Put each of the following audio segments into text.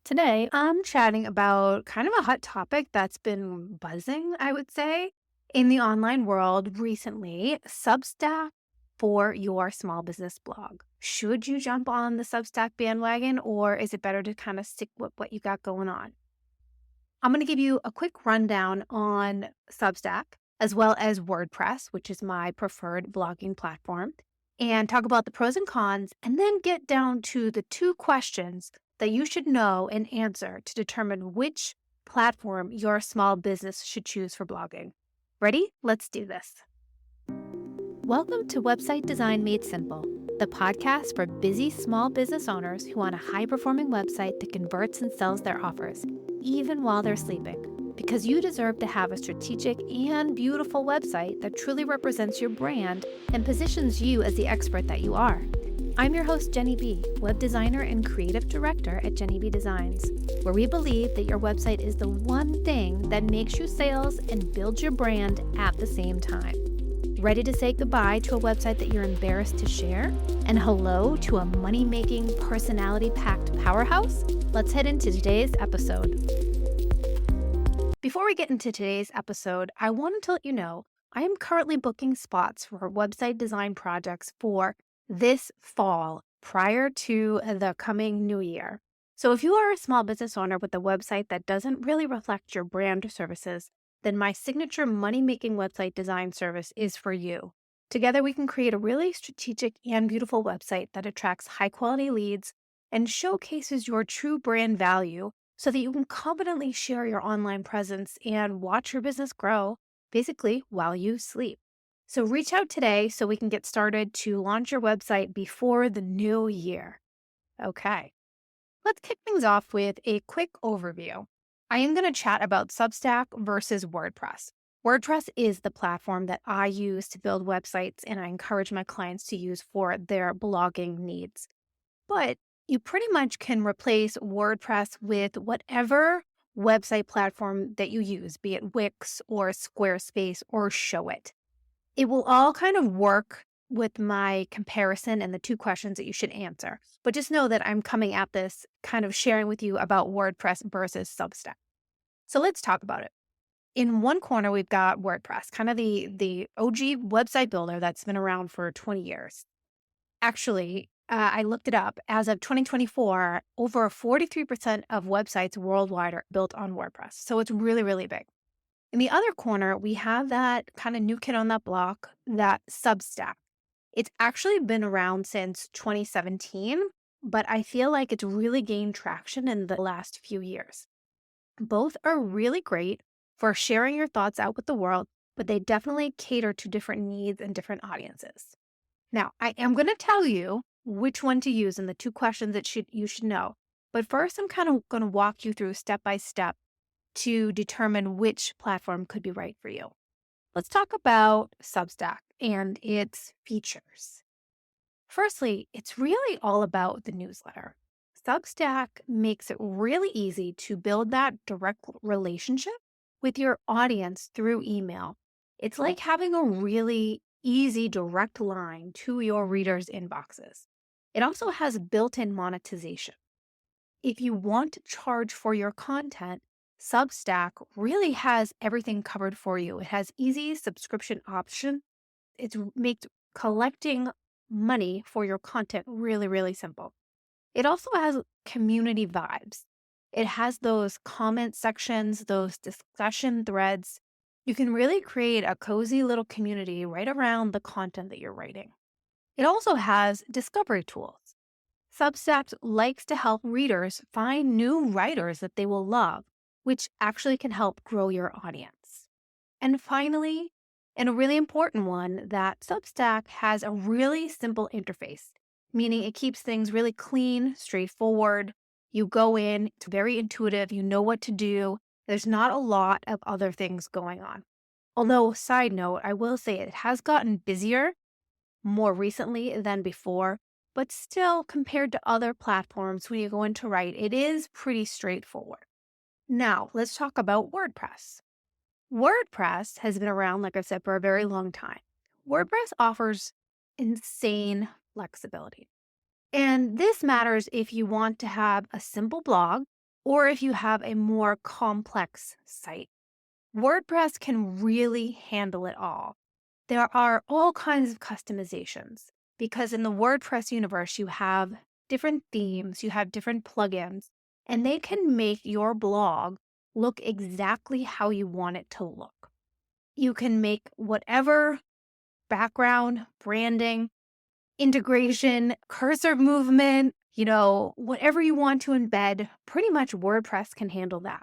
Today, I'm chatting about kind of a hot topic that's been buzzing, I would say, in the online world recently. Substack for your small business blog. Should you jump on the Substack bandwagon, or is it better to kind of stick with what you got going on? I'm going to give you a quick rundown on Substack as well as WordPress, which is my preferred blogging platform, and talk about the pros and cons, and then get down to the two questions that you should know and answer to determine which platform your small business should choose for blogging. Ready? Let's do this. Welcome to Website Design Made Simple, the podcast for busy small business owners who want a high-performing website that converts and sells their offers, even while they're sleeping. Because you deserve to have a strategic and beautiful website that truly represents your brand and positions you as the expert that you are. I'm your host, Jenny B., web designer and creative director at Jenny B Designs, where we believe that your website is the one thing that makes you sales and builds your brand at the same time. Ready to say goodbye to a website that you're embarrassed to share? And hello to a money-making, personality-packed powerhouse? Let's head into today's episode. Before we get into today's episode, I wanted to let you know I am currently booking spots for website design projects for this fall prior to the coming new year. So if you are a small business owner with a website that doesn't really reflect your brand or services, then my signature money-making website design service is for you. Together, we can create a really strategic and beautiful website that attracts high-quality leads and showcases your true brand value so that you can confidently share your online presence and watch your business grow, basically while you sleep. So reach out today so we can get started to launch your website before the new year. Okay, let's kick things off with a quick overview. I am going to chat about Substack versus WordPress. WordPress is the platform that I use to build websites and I encourage my clients to use for their blogging needs. But you pretty much can replace WordPress with whatever website platform that you use, be it Wix or Squarespace or Showit. It will all kind of work with my comparison and the two questions that you should answer. But just know that I'm coming at this kind of sharing with you about WordPress versus Substack. So let's talk about it. In one corner, we've got WordPress, kind of the OG website builder that's been around for 20 years. Actually, I looked it up. As of 2024, over 43% of websites worldwide are built on WordPress. So it's really, really big. In the other corner, we have that kind of new kid on that block, that Substack. It's actually been around since 2017, but I feel like it's really gained traction in the last few years. Both are really great for sharing your thoughts out with the world, but they definitely cater to different needs and different audiences. Now, I am going to tell you which one to use and the two questions that you should know. But first, I'm kind of going to walk you through step by step to determine which platform could be right for you. Let's talk about Substack and its features. Firstly, it's really all about the newsletter. Substack makes it really easy to build that direct relationship with your audience through email. It's like having a really easy direct line to your readers' inboxes. It also has built-in monetization. If you want to charge for your content, Substack really has everything covered for you. It has easy subscription option. It's makes collecting money for your content really, really simple. It also has community vibes. It has those comment sections, those discussion threads. You can really create a cozy little community right around the content that you're writing. It also has discovery tools. Substack likes to help readers find new writers that they will love, which actually can help grow your audience. And finally, and a really important one, that Substack has a really simple interface, meaning it keeps things really clean, straightforward. You go in, it's very intuitive, you know what to do. There's not a lot of other things going on. Although, side note, I will say it has gotten busier more recently than before, but still, compared to other platforms, when you go in to write, it is pretty straightforward. Now, let's talk about WordPress. WordPress has been around, like I said, for a very long time. WordPress offers insane flexibility. And this matters if you want to have a simple blog or if you have a more complex site. WordPress can really handle it all. There are all kinds of customizations because in the WordPress universe, you have different themes, you have different plugins, and they can make your blog look exactly how you want it to look. You can make whatever background, branding, integration, cursor movement, whatever you want to embed, pretty much WordPress can handle that.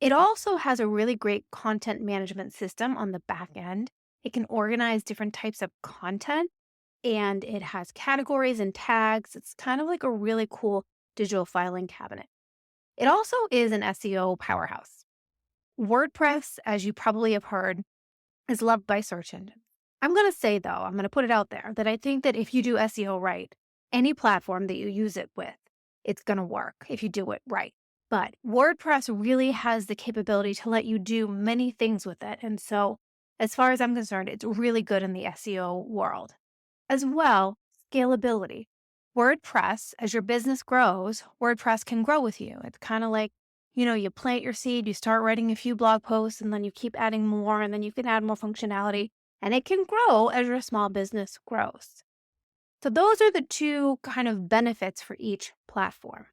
It also has a really great content management system on the back end. It can organize different types of content and it has categories and tags. It's kind of like a really cool digital filing cabinet. It also is an SEO powerhouse. WordPress, as you probably have heard, is loved by search engines. I'm going to say, though, I'm going to put it out there that I think that if you do SEO right, any platform that you use it with, it's going to work if you do it right. But WordPress really has the capability to let you do many things with it. And so, as far as I'm concerned, it's really good in the SEO world. As well, scalability. WordPress, as your business grows, WordPress can grow with you. It's kind of like, you plant your seed, you start writing a few blog posts, and then you keep adding more, and then you can add more functionality, and it can grow as your small business grows. So those are the two kind of benefits for each platform.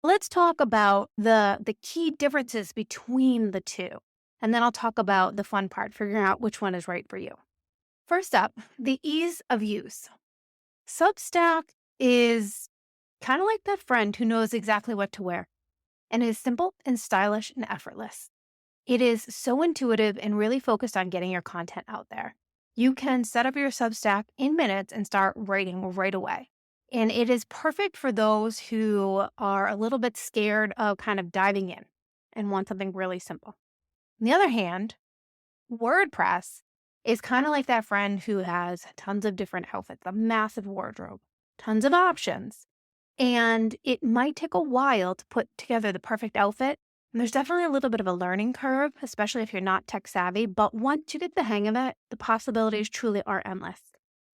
Let's talk about the key differences between the two, and then I'll talk about the fun part, figuring out which one is right for you. First up, the ease of use. Substack is kind of like that friend who knows exactly what to wear and is simple and stylish and effortless. It is so intuitive and really focused on getting your content out there. You can set up your Substack in minutes and start writing right away. And it is perfect for those who are a little bit scared of kind of diving in and want something really simple. On the other hand, WordPress is kind of like that friend who has tons of different outfits, a massive wardrobe, tons of options. And it might take a while to put together the perfect outfit. And there's definitely a little bit of a learning curve, especially if you're not tech savvy. But once you get the hang of it, the possibilities truly are endless.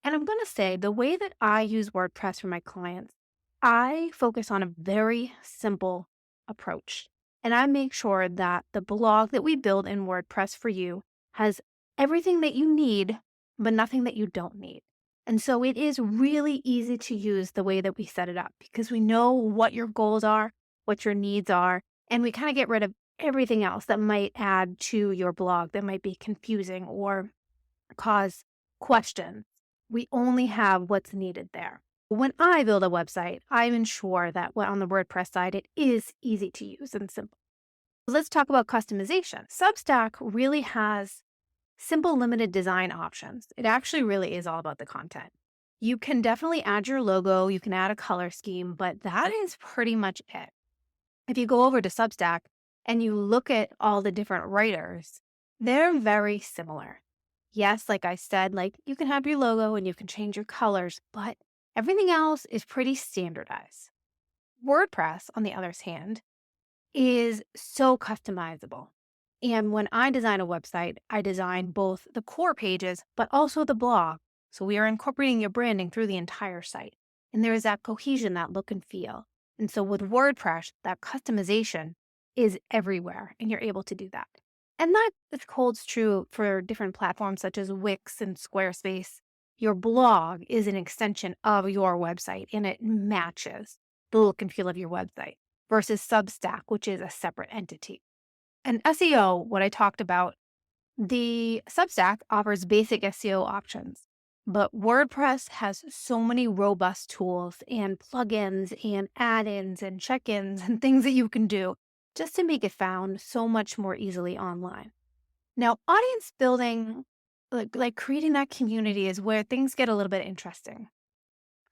And I'm going to say the way that I use WordPress for my clients, I focus on a very simple approach. And I make sure that the blog that we build in WordPress for you has everything that you need, but nothing that you don't need. And so it is really easy to use the way that we set it up because we know what your goals are, what your needs are, and we kind of get rid of everything else that might add to your blog that might be confusing or cause questions. We only have what's needed there. When I build a website, I ensure that on the WordPress side, it is easy to use and simple. Let's talk about customization. Substack really has simple limited design options. It actually really is all about the content. You can definitely add your logo, you can add a color scheme, but that is pretty much it. If you go over to Substack and you look at all the different writers, they're very similar. Yes, like I said, you can have your logo and you can change your colors, but everything else is pretty standardized. WordPress, on the other hand, is so customizable. And when I design a website, I design both the core pages, but also the blog. So we are incorporating your branding through the entire site. And there is that cohesion, that look and feel. And so with WordPress, that customization is everywhere, and you're able to do that. And that holds true for different platforms such as Wix and Squarespace. Your blog is an extension of your website, and it matches the look and feel of your website versus Substack, which is a separate entity. And SEO, what I talked about, the Substack offers basic SEO options, but WordPress has so many robust tools and plugins and add-ins and check-ins and things that you can do just to make it found so much more easily online. Now, audience building, like creating that community is where things get a little bit interesting.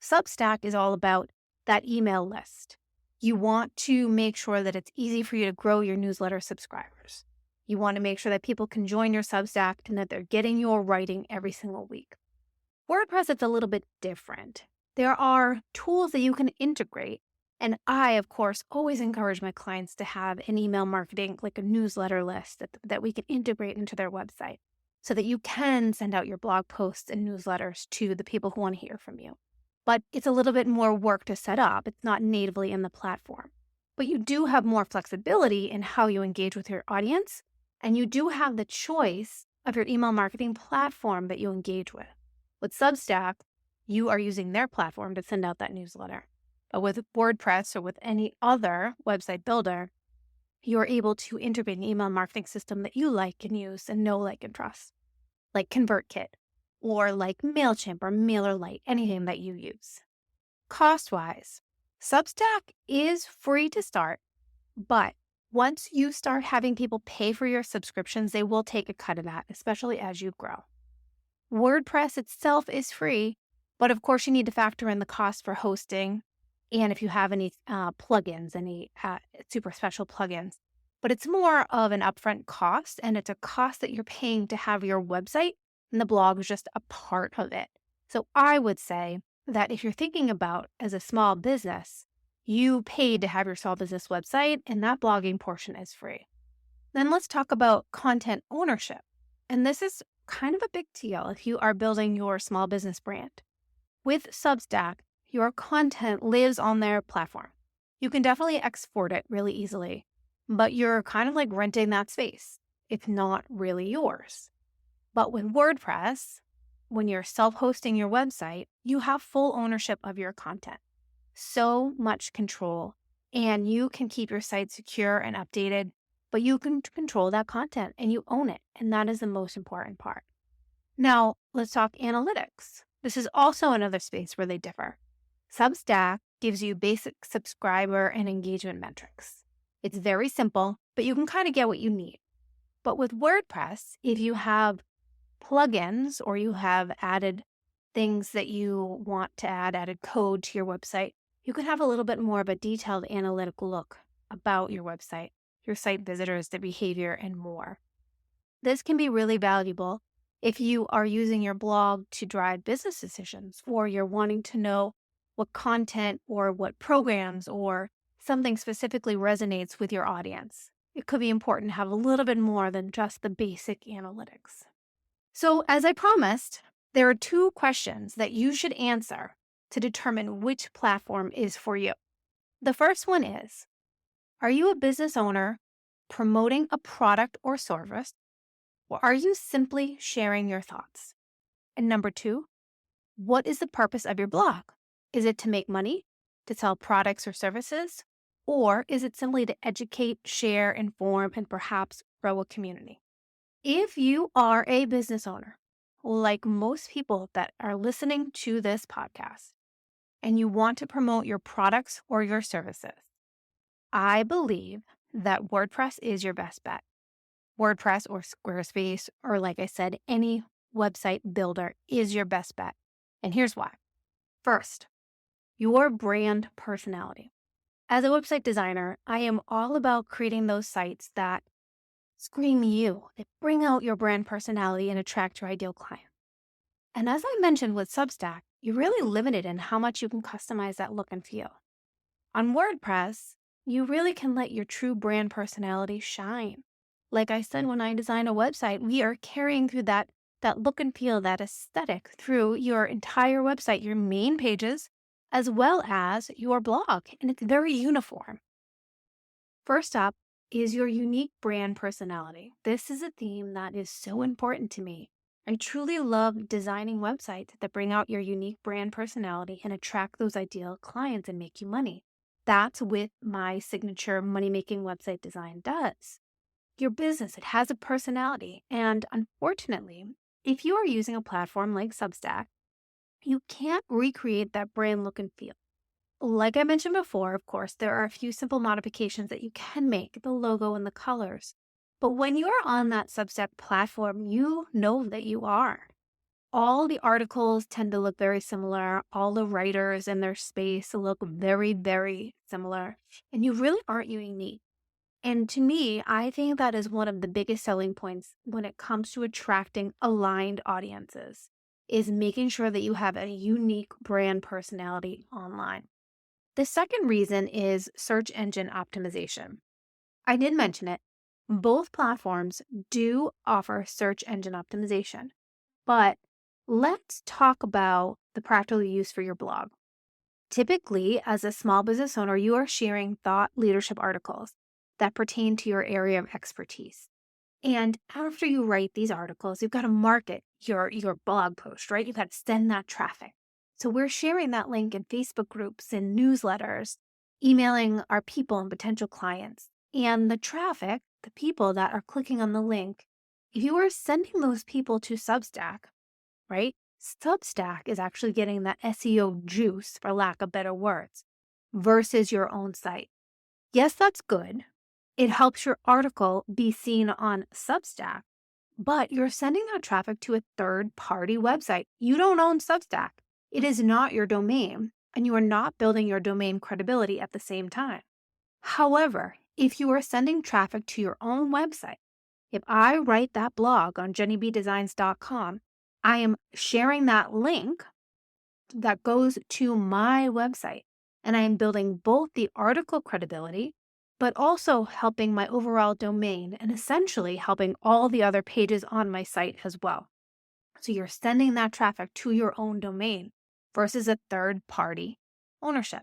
Substack is all about that email list. You want to make sure that it's easy for you to grow your newsletter subscribers. You want to make sure that people can join your Substack and that they're getting your writing every single week. WordPress, it's a little bit different. There are tools that you can integrate. And I, of course, always encourage my clients to have an email marketing, like a newsletter list that we can integrate into their website so that you can send out your blog posts and newsletters to the people who want to hear from you. But it's a little bit more work to set up. It's not natively in the platform. but you do have more flexibility in how you engage with your audience, and you do have the choice of your email marketing platform that you engage with. With Substack, you are using their platform to send out that newsletter. But with WordPress or with any other website builder, you're able to integrate an email marketing system that you like and use and know, like, and trust, like ConvertKit or like MailChimp or MailerLite, anything that you use. Cost-wise, Substack is free to start, but once you start having people pay for your subscriptions, they will take a cut of that, especially as you grow. WordPress itself is free, but of course you need to factor in the cost for hosting and if you have any plugins, any super special plugins. But it's more of an upfront cost, and it's a cost that you're paying to have your website, and the blog is just a part of it. So I would say that if you're thinking about as a small business, you paid to have your small business website, and that blogging portion is free. Then let's talk about content ownership. And this is kind of a big deal if you are building your small business brand. With Substack, your content lives on their platform. You can definitely export it really easily, but you're kind of like renting that space. It's not really yours. But with WordPress, when you're self-hosting your website, you have full ownership of your content. So much control, and you can keep your site secure and updated, but you can control that content and you own it. And that is the most important part. Now, let's talk analytics. This is also another space where they differ. Substack gives you basic subscriber and engagement metrics. It's very simple, but you can kind of get what you need. But with WordPress, if you have plugins or you have added things that you want to added code to your website, you can have a little bit more of a detailed analytical look about your website, your site visitors, the behavior, and more. This can be really valuable if you are using your blog to drive business decisions, or you're wanting to know what content or what programs or something specifically resonates with your audience. It could be important to have a little bit more than just the basic analytics. So, as I promised, there are 2 questions that you should answer to determine which platform is for you. The first one is, are you a business owner promoting a product or service, or are you simply sharing your thoughts? And number 2, what is the purpose of your blog? Is it to make money, to sell products or services, or is it simply to educate, share, inform, and perhaps grow a community? If you are a business owner, like most people that are listening to this podcast, and you want to promote your products or your services, I believe that WordPress is your best bet. WordPress or Squarespace, or like I said, any website builder is your best bet. And here's why. First, your brand personality. As a website designer, I am all about creating those sites that scream you, that bring out your brand personality and attract your ideal client. And as I mentioned with Substack, you're really limited in how much you can customize that look and feel. On WordPress, you really can let your true brand personality shine. Like I said, when I design a website, we are carrying through that look and feel, that aesthetic through your entire website, your main pages, as well as your blog, and it's very uniform. First up is your unique brand personality. This is a theme that is so important to me. I truly love designing websites that bring out your unique brand personality and attract those ideal clients and make you money. That's what my signature money-making website design does. Your business, it has a personality. And unfortunately, if you are using a platform like Substack, you can't recreate that brand look and feel. Like I mentioned before, of course, there are a few simple modifications that you can make, the logo and the colors. But when you are on that Substack platform, you know that you are. All the articles tend to look very similar. All the writers and their space look very, very similar. And you really aren't unique. And to me, I think that is one of the biggest selling points when it comes to attracting aligned audiences, is making sure that you have a unique brand personality online. The second reason is search engine optimization. I did mention it. Both platforms do offer search engine optimization, but let's talk about the practical use for your blog. Typically, as a small business owner, you are sharing thought leadership articles that pertain to your area of expertise. And after you write these articles, you've got to market your blog post, right? You've got to send that traffic. So we're sharing that link in Facebook groups and newsletters, emailing our people and potential clients. And the traffic, the people that are clicking on the link, if you are sending those people to Substack, right? Substack is actually getting that SEO juice, for lack of better words, versus your own site. Yes, that's good. It helps your article be seen on Substack, but you're sending that traffic to a third-party website. You don't own Substack. It is not your domain, and you are not building your domain credibility at the same time. However, if you are sending traffic to your own website, if I write that blog on jennybdesigns.com, I am sharing that link that goes to my website, and I am building both the article credibility, but also helping my overall domain and essentially helping all the other pages on my site as well. So you're sending that traffic to your own domain versus a third-party ownership.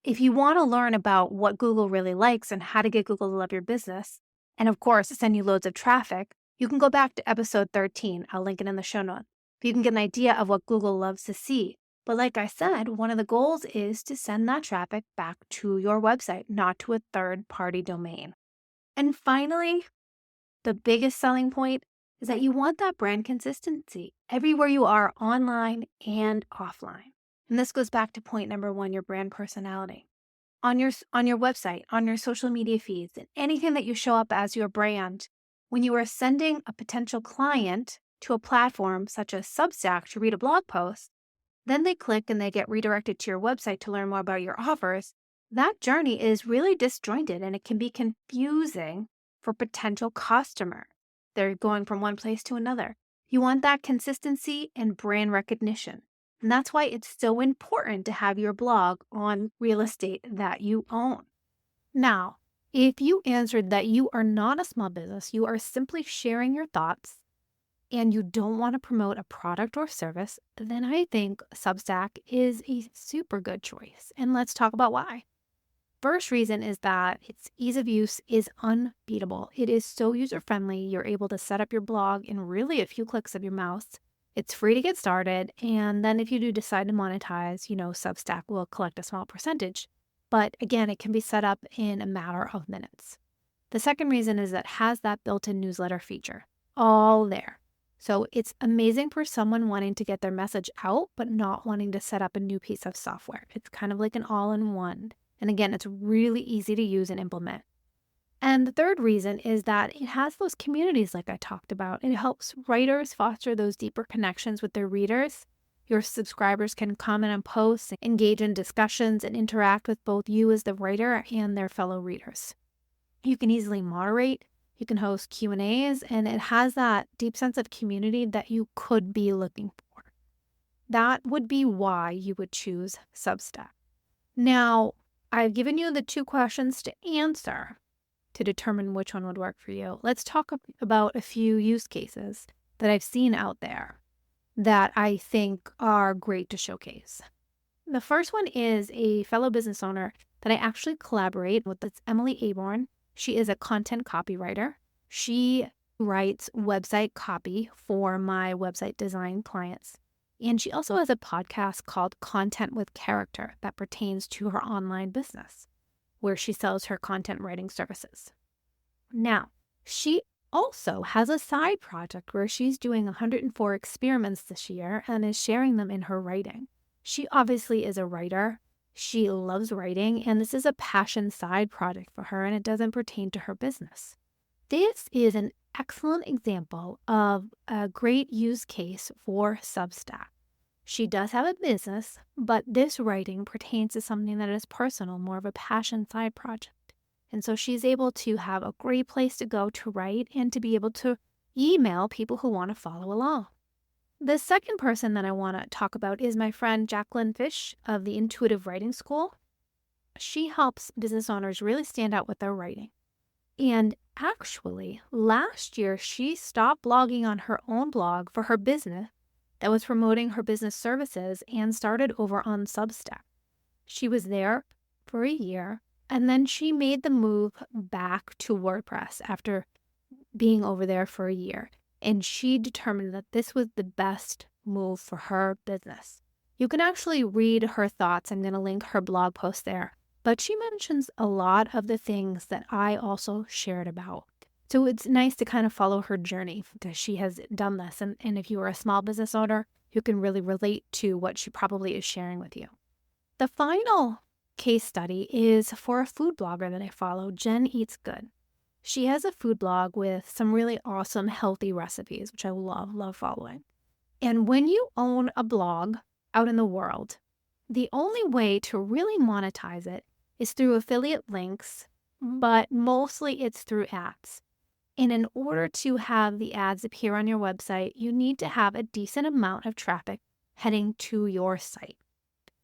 If you want to learn about what Google really likes and how to get Google to love your business, and of course, send you loads of traffic, you can go back to episode 13. I'll link it in the show notes. You can get an idea of what Google loves to see. But like I said, one of the goals is to send that traffic back to your website, not to a third-party domain. And finally, the biggest selling point is that you want that brand consistency everywhere you are, online and offline. And this goes back to point number 1, your brand personality. On your website, on your social media feeds, and anything that you show up as your brand, when you are sending a potential client to a platform such as Substack to read a blog post, then they click and they get redirected to your website to learn more about your offers, that journey is really disjointed and it can be confusing for potential customers. They're going from one place to another. You want that consistency and brand recognition. And that's why it's so important to have your blog on real estate that you own. Now, if you answered that you are not a small business, you are simply sharing your thoughts, and you don't want to promote a product or service, then I think Substack is a super good choice. And let's talk about why. First reason is that its ease of use is unbeatable. It is so user-friendly. You're able to set up your blog in really a few clicks of your mouse. It's free to get started. And then if you do decide to monetize, Substack will collect a small percentage. But again, it can be set up in a matter of minutes. The second reason is that it has that built-in newsletter feature all there. So it's amazing for someone wanting to get their message out, but not wanting to set up a new piece of software. It's kind of like an all-in-one. And again, it's really easy to use and implement. And the third reason is that it has those communities like I talked about. It helps writers foster those deeper connections with their readers. Your subscribers can comment on posts, engage in discussions, and interact with both you as the writer and their fellow readers. You can easily moderate. You can host Q&As, and it has that deep sense of community that you could be looking for. That would be why you would choose Substack. Now, I've given you the 2 questions to answer to determine which one would work for you. Let's talk about a few use cases that I've seen out there that I think are great to showcase. The first one is a fellow business owner that I actually collaborate with. It's Emily Aborn. She is a content copywriter. She writes website copy for my website design clients. And she also has a podcast called Content with Character that pertains to her online business, where she sells her content writing services. Now, she also has a side project where she's doing 104 experiments this year and is sharing them in her writing. She obviously is a writer. She loves writing, and this is a passion side project for her, and it doesn't pertain to her business. This is an excellent example of a great use case for Substack. She does have a business, but this writing pertains to something that is personal, more of a passion side project. And so she's able to have a great place to go to write and to be able to email people who want to follow along. The second person that I want to talk about is my friend Jacqueline Fish of the Intuitive Writing School. She helps business owners really stand out with their writing. And actually, last year, she stopped blogging on her own blog for her business that was promoting her business services and started over on Substack. She was there for a year, and then she made the move back to WordPress after being over there for a year. And she determined that this was the best move for her business. You can actually read her thoughts. I'm going to link her blog post there. But she mentions a lot of the things that I also shared about. So it's nice to kind of follow her journey because she has done this. And if you are a small business owner, you can really relate to what she probably is sharing with you. The final case study is for a food blogger that I follow, Jen Eats Good. She has a food blog with some really awesome healthy recipes, which I love following. And when you own a blog out in the world, the only way to really monetize it is through affiliate links, but mostly it's through ads. And in order to have the ads appear on your website, you need to have a decent amount of traffic heading to your site.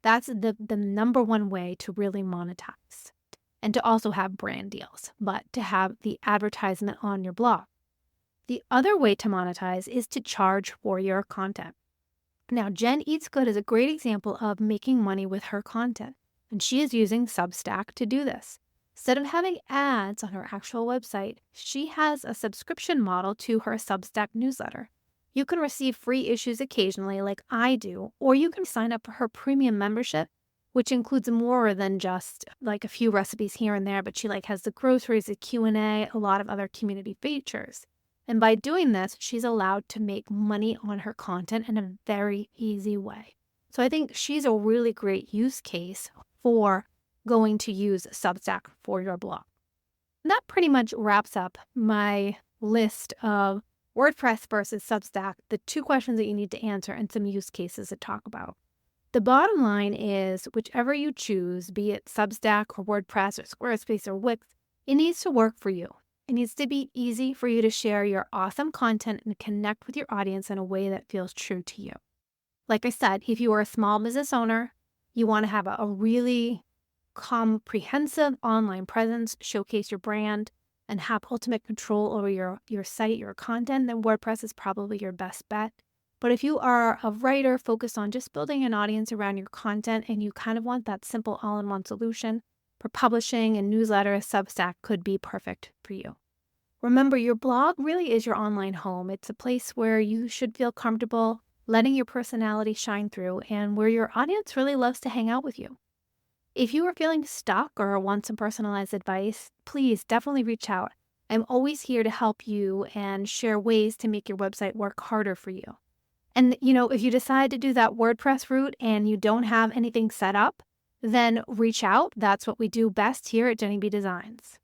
That's the number one way to really monetize, and to also have brand deals, but to have the advertisement on your blog. The other way to monetize is to charge for your content. Now, Jen Eats Good is a great example of making money with her content, and she is using Substack to do this. Instead of having ads on her actual website, she has a subscription model to her Substack newsletter. You can receive free issues occasionally like I do, or you can sign up for her premium membership, which includes more than just like a few recipes here and there, but she has the groceries, the Q&A, a lot of other community features. And by doing this, she's allowed to make money on her content in a very easy way. So I think she's a really great use case for going to use Substack for your blog. And that pretty much wraps up my list of WordPress versus Substack, the two questions that you need to answer, and some use cases to talk about. The bottom line is, whichever you choose, be it Substack or WordPress or Squarespace or Wix, it needs to work for you. It needs to be easy for you to share your awesome content and connect with your audience in a way that feels true to you. Like I said, if you are a small business owner, you want to have a really comprehensive online presence, showcase your brand, and have ultimate control over your site, your content, then WordPress is probably your best bet. But if you are a writer focused on just building an audience around your content and you kind of want that simple all-in-one solution for publishing and newsletters, Substack could be perfect for you. Remember, your blog really is your online home. It's a place where you should feel comfortable letting your personality shine through and where your audience really loves to hang out with you. If you are feeling stuck or want some personalized advice, please definitely reach out. I'm always here to help you and share ways to make your website work harder for you. And, if you decide to do that WordPress route and you don't have anything set up, then reach out. That's what we do best here at Jenny B Designs.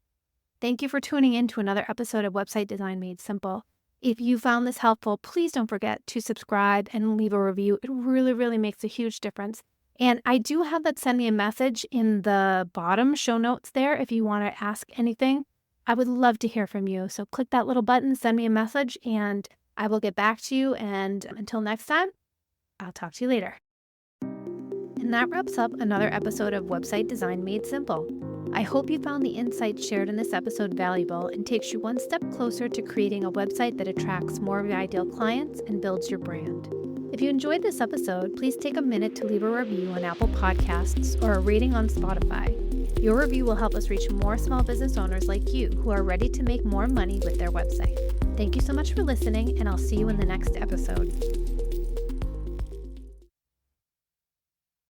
Thank you for tuning in to another episode of Website Design Made Simple. If you found this helpful, please don't forget to subscribe and leave a review. It really, really makes a huge difference. And I do have that send me a message in the bottom show notes there if you want to ask anything. I would love to hear from you. So click that little button, send me a message, and I will get back to you. And until next time, I'll talk to you later. And that wraps up another episode of Website Design Made Simple. I hope you found the insights shared in this episode valuable and takes you one step closer to creating a website that attracts more of your ideal clients and builds your brand. If you enjoyed this episode, please take a minute to leave a review on Apple Podcasts or a rating on Spotify. Your review will help us reach more small business owners like you who are ready to make more money with their website. Thank you so much for listening, and I'll see you in the next episode.